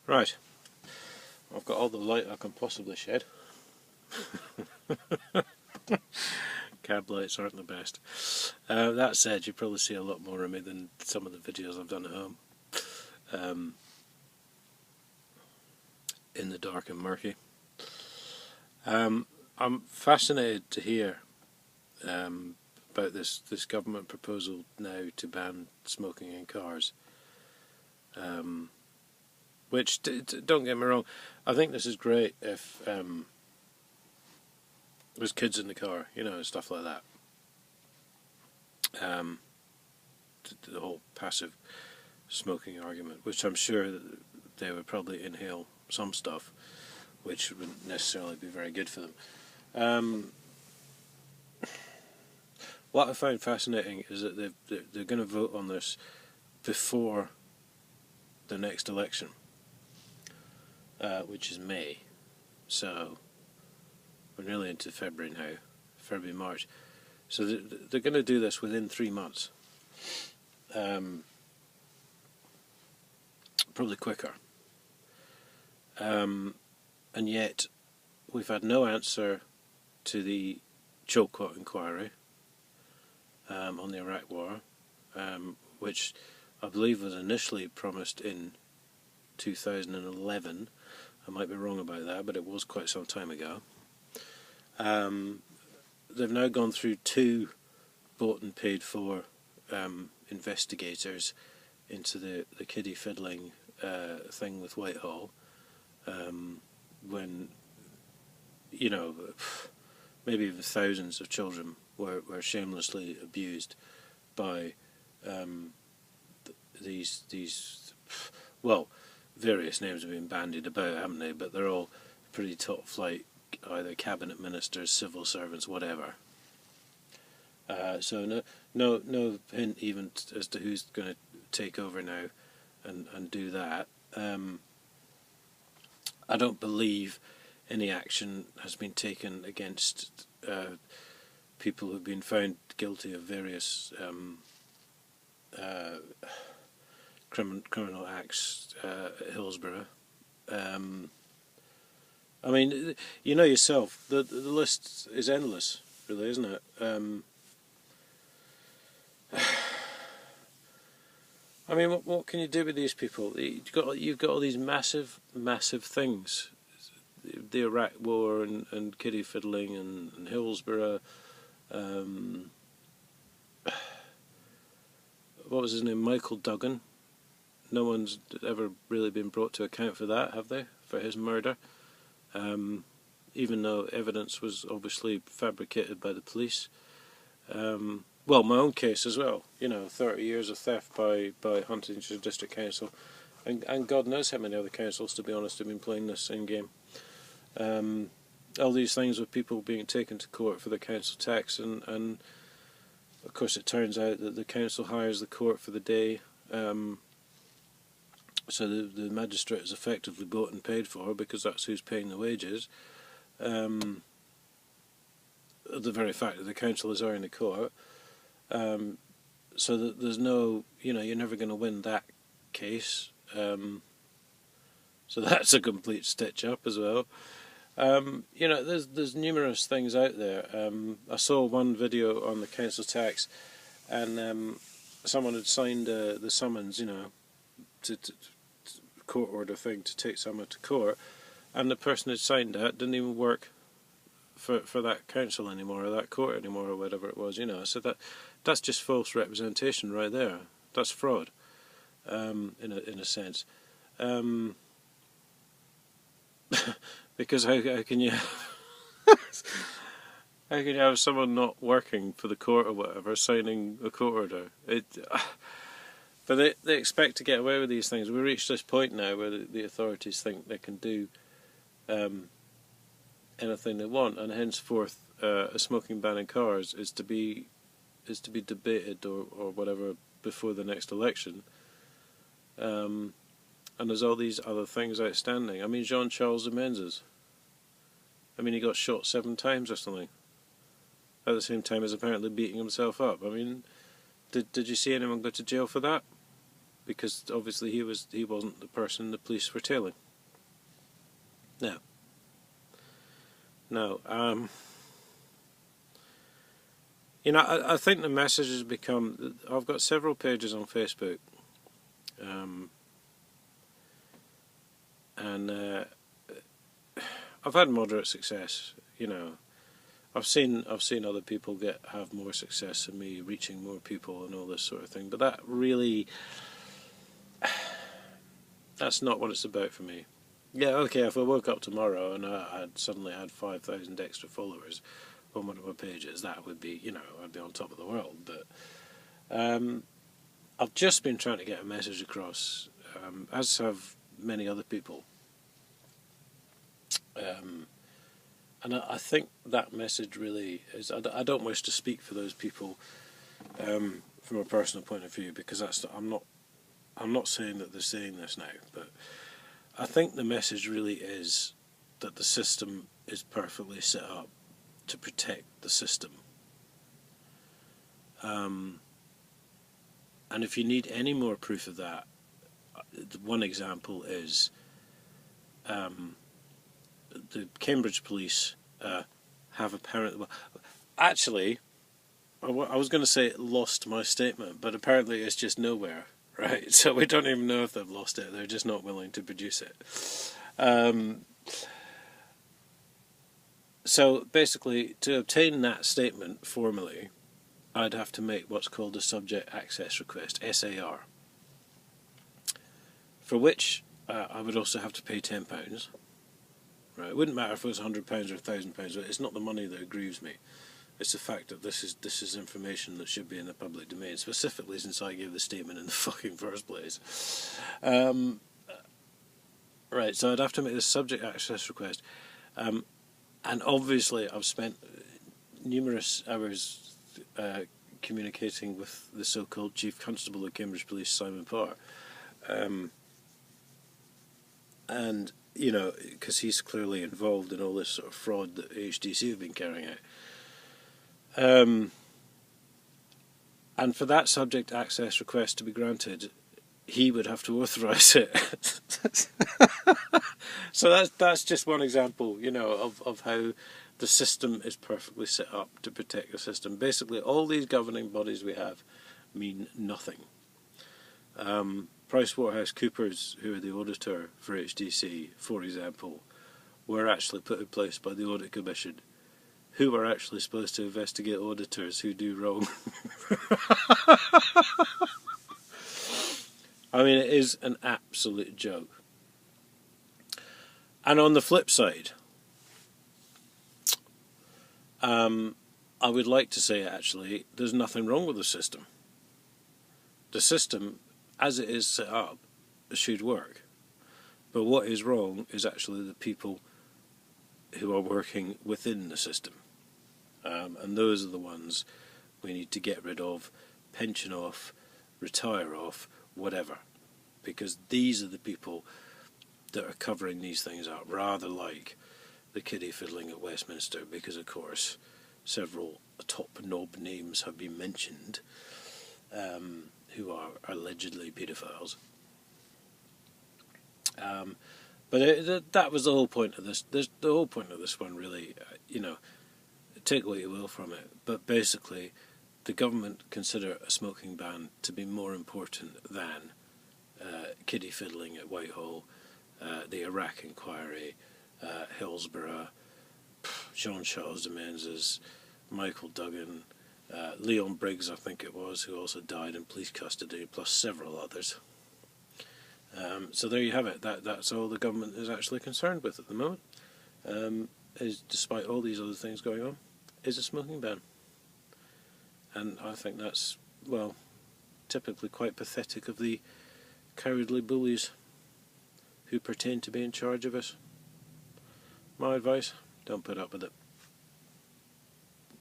Right, I've got all the light I can possibly shed. Cab lights aren't the best. That said, you probably see a lot more of me than some of the videos I've done at home. In the dark and murky. I'm fascinated to hear about this government proposal now to ban smoking in cars. Which, don't get me wrong, I think this is great if there's kids in the car, stuff like that. The whole passive smoking argument, which I'm sure that they would probably inhale some stuff, which wouldn't necessarily be very good for them. What I find fascinating is that they're going to vote on this before the next election, which is May. So we're nearly into February now, February, March. So they're going to do this within 3 months. Probably quicker. And yet we've had no answer to the Chilcot inquiry on the Iraq War, which I believe was initially promised in 2011. I might be wrong about that, but it was quite some time ago. They've now gone through 2 bought and paid for investigators into the kiddie fiddling thing with Whitehall, when maybe even thousands of children were shamelessly abused by these various names have been bandied about, haven't they? But they're all pretty top flight, either cabinet ministers, civil servants, whatever. So no hint even as to who's going to take over now and do that. I don't believe any action has been taken against people who've been found guilty of various criminal acts at Hillsborough. I mean, you know yourself, the list is endless, really, isn't it? I mean, what can you do with these people? You've got all these massive things, the Iraq War and kiddie fiddling and Hillsborough. What was his name? Michael Duggan. No one's ever really been brought to account for that, have they? For his murder, even though evidence was obviously fabricated by the police. Well, my own case as well. 30 years of theft by Huntingdon District Council, and God knows how many other councils, to be honest, have been playing this same game. All these things with people being taken to court for their council tax, and of course it turns out that the council hires the court for the day, so the magistrate is effectively bought and paid for because that's who's paying the wages. The very fact that the council is hiring the court, so that there's no, you're never going to win that case. So that's a complete stitch up as well. There's numerous things out there. I saw one video on the council tax, and someone had signed the summons, to court order thing to take someone to court, and the person who signed that didn't even work for that council anymore, or that court anymore, or whatever it was. So that's just false representation right there. That's fraud, in a sense. Because how can you how can you have someone not working for the court or whatever signing a court order? But they expect to get away with these things. We reached this point now where the authorities think they can do anything they want, and henceforth a smoking ban in cars is to be debated or whatever before the next election. And there's all these other things outstanding. I mean, Jean-Charles de Menezes. I mean, he got shot 7 times or something, at the same time as apparently beating himself up. I mean, did you see anyone go to jail for that? because obviously he wasn't the person the police were tailing. Now, you know, I think the message has become. I've got several pages on Facebook, and I've had moderate success. You know, I've seen other people have more success than me, reaching more people and all this sort of thing. But that really, that's not what it's about for me. Yeah, okay, if I woke up tomorrow and I'd suddenly had 5,000 extra followers on one of my pages, that would be, you know, I'd be on top of the world. But I've just been trying to get a message across, as have many other people. And I think that message really is. I don't wish to speak for those people from a personal point of view, because I'm not saying that they're saying this now, but I think the message really is that the system is perfectly set up to protect the system. And if you need any more proof of that, one example is the Cambridge police have apparently... Well, actually, I was going to say lost my statement, but apparently it's just nowhere. Right, so we don't even know if they've lost it. They're just not willing to produce it. So basically, to obtain that statement formally, I'd have to make what's called a subject access request, SAR, for which I would also have to pay £10. Right, it wouldn't matter if it was £100 or £1,000. It's not the money that grieves me. It's the fact that this is information that should be in the public domain, specifically since I gave the statement in the fucking first place. Right, so I'd have to make this subject access request. And obviously I've spent numerous hours communicating with the so-called Chief Constable of Cambridge Police, Simon Parr. And, you know, because he's clearly involved in all this sort of fraud that HDC have been carrying out. And for that subject access request to be granted, he would have to authorise it. So that's just one example, you know, of how the system is perfectly set up to protect the system. Basically, all these governing bodies we have mean nothing. PricewaterhouseCoopers, who are the auditor for HDC, for example, were actually put in place by the Audit Commission, who are actually supposed to investigate auditors who do wrong. I mean, it is an absolute joke. And on the flip side, I would like to say, actually, there's nothing wrong with the system. The system, as it is set up, should work. But what is wrong is actually the people who are working within the system. And those are the ones we need to get rid of, pension off, retire off, whatever. Because these are the people that are covering these things up, rather like the kiddie fiddling at Westminster, because of course several top knob names have been mentioned who are allegedly paedophiles. But that was the whole point of this. The whole point of this one, really, you know, take what you will from it, but basically the government consider a smoking ban to be more important than kiddie fiddling at Whitehall, the Iraq inquiry, Hillsborough, Jean-Charles de Menezes, Michael Duggan, Leon Briggs, I think it was, who also died in police custody, plus several others. So there you have it. That's all the government is actually concerned with at the moment, is, despite all these other things going on, is a smoking ban. And I think that's, well, typically quite pathetic of the cowardly bullies who pretend to be in charge of us. My advice, don't put up with it.